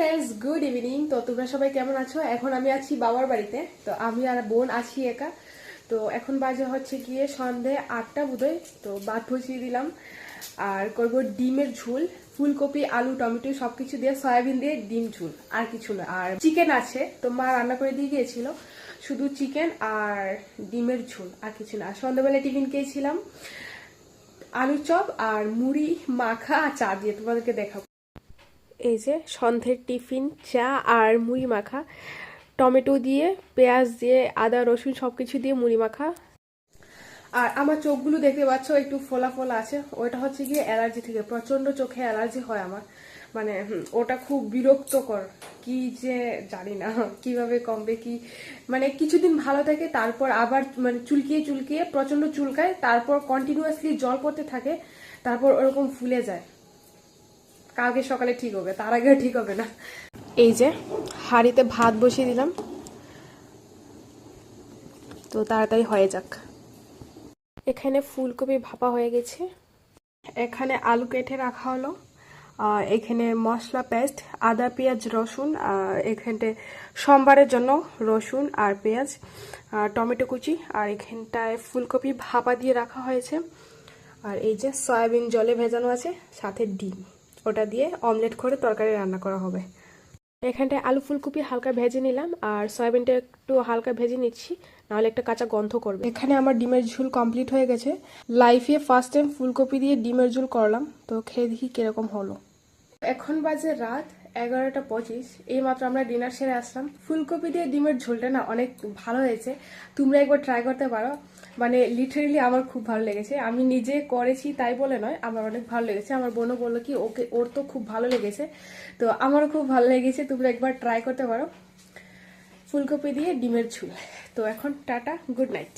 Friends, good evening. তো তোমরা সবাই কেমন আছো? এখন আমি আছি বাবার বাড়িতে। তো আমি আর বোন আছি একা। তো এখন বাজে হচ্ছে গিয়ে সন্ধে 8টা বোধহয়। তো ভাত বসিয়ে দিলাম আর করবো ডিমের ঝোল, ফুলকপি আলু টমেটো সবকিছু দিয়ে, সয়াবিন দিয়ে ডিম ঝোল, আর কিছু না। আর চিকেন আছে, তো মা রান্না করে দিয়ে গিয়েছিল, শুধু চিকেন আর ডিমের ঝোল, আর কিছু না। সন্ধ্যাবেলা টিফিন খেয়েছিলাম আলু চপ আর মুড়ি মাখা আর চা দিয়ে, তোমাদেরকে দেখাবো। এই যে সন্ধ্যের টিফিন, চা আর মুড়ি মাখা, টমেটো দিয়ে পেঁয়াজ দিয়ে আদা রসুন সবকিছু দিয়ে মুড়ি মাখা। আর আমার চোখগুলো দেখতে পাচ্ছ একটু ফোলা ফোলা আছে, ওটা হচ্ছে গিয়ে অ্যালার্জি থেকে, প্রচন্ড চোখে অ্যালার্জি হয় আমার। মানে ওটা খুব বিরক্তকর, কি যে জানি না কিভাবে কমবে কি। মানে কিছুদিন ভালো থাকে, তারপর আবার মানে চুলকিয়ে চুলকিয়ে প্রচন্ড চুলকায়, তারপর কন্টিনিউয়াসলি জল পড়তে থাকে, তারপর ওরকম ফুলে যায়। কালকে সকালে ঠিক হবে, তার আগেও ঠিক হবে না। এই যে হাঁড়িতে ভাত বসিয়ে দিলাম, তো তাড়াতাড়ি হয়ে যাক। এখানে ফুলকপি ভাপা হয়ে গেছে, এখানে আলু কেটে রাখা হলো, আর এখানে মশলা পেস্ট, আদা পেঁয়াজ রসুন, আর এখানটা সোমবারের জন্য রসুন আর পেঁয়াজ আর টমেটো কুচি, আর এখানটায় ফুলকপি ভাপা দিয়ে রাখা হয়েছে। আর এই যে সয়াবিন জলে ভেজানো আছে, সাথে ডিম, ওটা দিয়ে অমলেট করে তরকারি রান্না করা হবে। এখানটায় আলু ফুলকপি হালকা ভেজে নিলাম, আর সয়াবিনটা একটু হালকা ভেজে নিচ্ছি, নাহলে একটা কাঁচা গন্ধ করবে। এখানে আমার ডিমের ঝোল কমপ্লিট হয়ে গেছে। লাইফে ফার্স্ট টাইম ফুলকপি দিয়ে ডিমের ঝোল করলাম, তো খেয়ে দেখি কিরকম হলো। এখন বাজে রাত 11টা 25। এই মাত্র আমরা ডিনার সেরে আসলাম। ফুলকপি দিয়ে ডিমের ঝোলটা না অনেক ভালো হয়েছে, তোমরা একবার ট্রাই করতে পারো। মানে লিটারেলি আমার খুব ভালো লেগেছে, আমি নিজে করেছি তাই বলে নয়, আমার অনেক ভালো লেগেছে। আমার বোনও বললো কি ওর তো খুব ভালো লেগেছে, তো আমারও খুব ভালো লেগেছে। তোমরা একবার ট্রাই করতে পারো ফুলকপি দিয়ে ডিমের ঝোল। তো এখন টাটা, গুড নাইট।